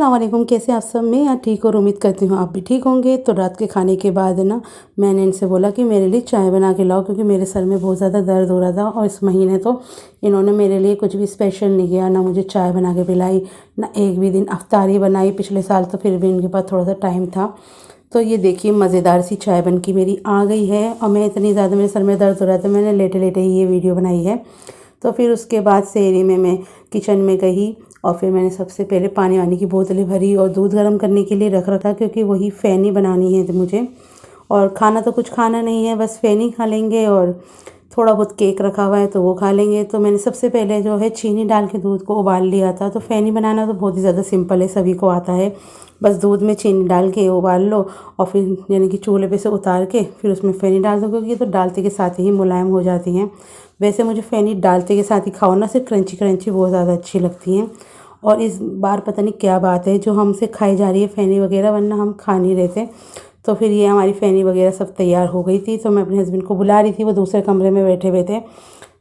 अस्सलाम वालेकुम, कैसे आप सब? मैं यहाँ ठीक और उम्मीद करती हूँ आप भी ठीक होंगे। तो रात के खाने के बाद ना मैंने इनसे बोला कि मेरे लिए चाय बना के लाओ, क्योंकि मेरे सर में बहुत ज़्यादा दर्द हो रहा था। और इस महीने तो इन्होंने मेरे लिए कुछ भी स्पेशल नहीं किया, ना मुझे चाय बना के पिलाई, ना एक भी दिन अफ्तारी बनाई। पिछले साल तो फिर भी इनके पास थोड़ा सा टाइम था। तो ये देखिए मज़ेदार सी चाय बन के मेरी आ गई है। और मैं इतनी ज़्यादा मेरे सर में दर्द हो रहा था, मैंने लेटे लेटे ही ये वीडियो बनाई है। तो फिर उसके बाद सेहरी में मैं किचन में गई और फिर मैंने सबसे पहले पानी वानी की बोतलें भरी और दूध गर्म करने के लिए रख रखा, क्योंकि वही फ़ेनी बनानी है मुझे। और खाना तो कुछ खाना नहीं है, बस फ़ेनी खा लेंगे और थोड़ा बहुत केक रखा हुआ है तो वो खा लेंगे। तो मैंने सबसे पहले जो है चीनी डाल के दूध को उबाल लिया था। तो फ़ेनी बनाना तो बहुत ही ज़्यादा सिंपल है, सभी को आता है। बस दूध में चीनी डाल के उबाल लो और फिर यानी कि चूल्हे पे से उतार के फिर उसमें फ़ेनी डाल दो, क्योंकि ये तो डालते के साथ ही मुलायम हो जाती हैं। वैसे मुझे फ़ेनी डालते के साथ ही खाओ ना, सिर्फ क्रंची क्रंची बहुत ज़्यादा अच्छी लगती हैं। और इस बार पता नहीं क्या बात है जो हमसे खाई जा रही है फ़ेनी वगैरह, वरना हम खा नहीं रहे थे। तो फिर ये हमारी फ़ेनी वगैरह सब तैयार हो गई थी। तो मैं अपने हस्बैंड को बुला रही थी, वो दूसरे कमरे में बैठे हुए थे।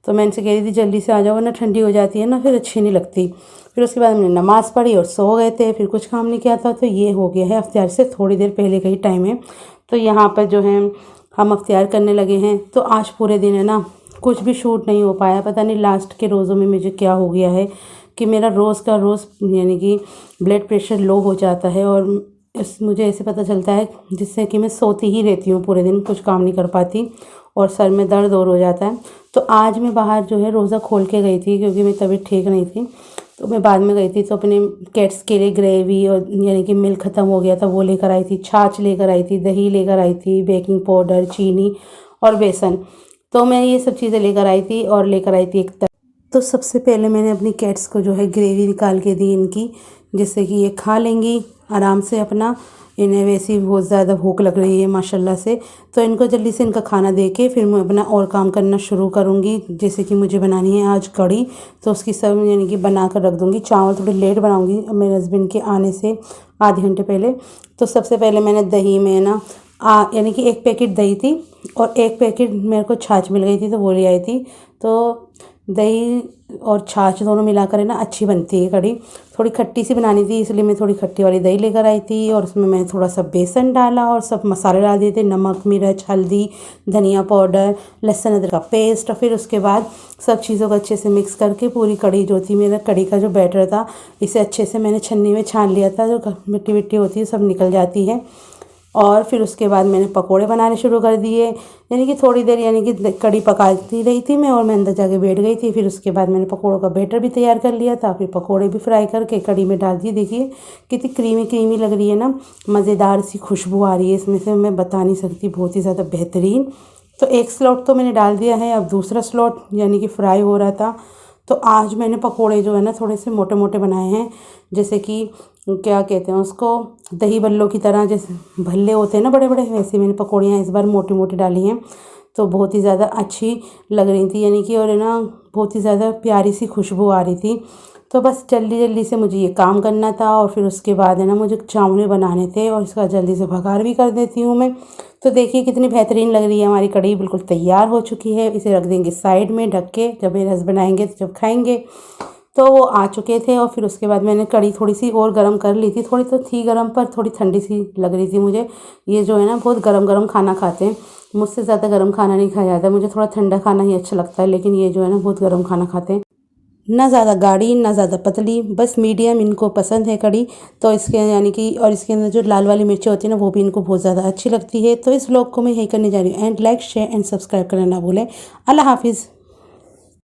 तो मैं इनसे कह रही थी जल्दी से आ जाओ, वरना ठंडी हो जाती है ना, फिर अच्छी नहीं लगती। फिर उसके बाद हमने नमाज़ पढ़ी और सो गए थे। फिर कुछ काम नहीं किया था। तो ये हो गया है अफ्तार से थोड़ी देर पहले का ही टाइम है। तो यहाँ पर जो है हम अफ्तार करने लगे हैं। तो आज पूरे दिन है ना कुछ भी शूट नहीं हो पाया। पता नहीं लास्ट के रोज़ों में मुझे क्या हो गया है कि मेरा रोज़ का रोज़ यानी कि ब्लड प्रेशर लो हो जाता है। और मुझे ऐसे पता चलता है जिससे कि मैं सोती ही रहती हूँ पूरे दिन, कुछ काम नहीं कर पाती और सर में दर्द और हो जाता है। तो आज मैं बाहर जो है रोज़ा खोल के गई थी, क्योंकि मेरी तबीयत ठीक नहीं थी। तो मैं बाद में गई थी तो अपने कैट्स के लिए ग्रेवी और यानी कि मिल्क ख़त्म हो गया था वो लेकर आई थी, छाछ लेकर आई थी, दही लेकर आई थी, बेकिंग पाउडर, चीनी और बेसन। तो मैं ये सब चीज़ें लेकर आई थी और लेकर आई थी एक तो सबसे पहले मैंने अपनी कैट्स को जो है ग्रेवी निकाल के दी इनकी, जिससे कि ये खा लेंगी आराम से अपना। इन्हें वैसे ही बहुत ज़्यादा भूख लग रही है माशाल्लाह से। तो इनको जल्दी से इनका खाना दे के फिर मैं अपना और काम करना शुरू करूँगी। जैसे कि मुझे बनानी है आज कढ़ी, तो उसकी सब यानी कि बना कर रख दूँगी। चावल थोड़ी लेट बनाऊँगी मेरे हस्बैंड के आने से आधे घंटे पहले। तो सबसे पहले मैंने दही में ना यानी कि 1 पैकेट दही थी और 1 पैकेट मेरे को छाछ मिल गई थी, तो वो ले आई थी। तो दही और छाछ दोनों मिलाकर है ना अच्छी बनती है कढ़ी। थोड़ी खट्टी सी बनानी थी, इसलिए मैं थोड़ी खट्टी वाली दही लेकर आई थी। और उसमें मैंने थोड़ा सा बेसन डाला और सब मसाले डाल दिए थे, नमक, मिर्च, हल्दी, धनिया पाउडर, लहसुन अदरक का पेस्ट। और फिर उसके बाद सब चीज़ों को अच्छे से मिक्स करके पूरी कढ़ी जो थी, मेरा कढ़ी का जो बैटर था, इसे अच्छे से मैंने छन्नी में छान लिया था। जो मिट्टी मिट्टी होती है सब निकल जाती है। और फिर उसके बाद मैंने पकोड़े बनाने शुरू कर दिए। यानी कि थोड़ी देर यानी कि कढ़ी पकाती रही थी मैं और मैं अंदर जाके बैठ गई थी। फिर उसके बाद मैंने पकोड़ों का बैटर भी तैयार कर लिया था। फिर पकोड़े भी फ्राई करके कढ़ी में डाल दिए। देखिए कितनी क्रीमी क्रीमी लग रही है ना, मज़ेदार सी खुशबू आ रही है इसमें से, मैं बता नहीं सकती, बहुत ही ज़्यादा बेहतरीन। तो एक स्लॉट तो मैंने डाल दिया है, अब दूसरा स्लॉट यानी कि फ्राई हो रहा था। तो आज मैंने पकोड़े जो है ना थोड़े से मोटे मोटे बनाए हैं, जैसे कि क्या कहते हैं उसको, दही बल्लों की तरह, जैसे भल्ले होते हैं ना बड़े बड़े, वैसे मैंने पकौड़ियाँ इस बार मोटी मोटी डाली हैं। तो बहुत ही ज़्यादा अच्छी लग रही थी यानी कि, और है ना बहुत ही ज़्यादा प्यारी सी खुशबू आ रही थी। तो बस जल्दी जल्दी से मुझे ये काम करना था और फिर उसके बाद है ना मुझे चावल बनाने थे और इसका जल्दी से भगार भी कर देती हूँ मैं। तो देखिए कितनी बेहतरीन लग रही है हमारी कढ़ी, बिल्कुल तैयार हो चुकी है। इसे रख देंगे साइड में ढक के, जब मेरे हस्बैंड आएंगे तो जब खाएंगे। तो वो आ चुके थे और फिर उसके बाद मैंने कढ़ी थोड़ी सी और गर्म कर ली थी। थोड़ी तो थी गर्म पर थोड़ी ठंडी सी लग रही थी मुझे। ये जो है ना बहुत गरम गरम खाना खाते हैं, मुझसे ज़्यादा गर्म खाना नहीं खाया जाता, मुझे थोड़ा ठंडा खाना ही अच्छा लगता है। लेकिन ये जो है ना बहुत गर्म खाना खाते हैं, ना ज़्यादा गाढ़ी ना ज़्यादा पतली, बस मीडियम इनको पसंद है कढ़ी। तो इसके यानी कि, और इसके अंदर जो लाल वाली मिर्ची होती है ना वो भी इनको बहुत ज़्यादा अच्छी लगती है। तो इस व्लॉग को मैं यही करने जा रही हूँ। And like, share and subscribe करना ना भूलें। अल्लाह हाफिज़।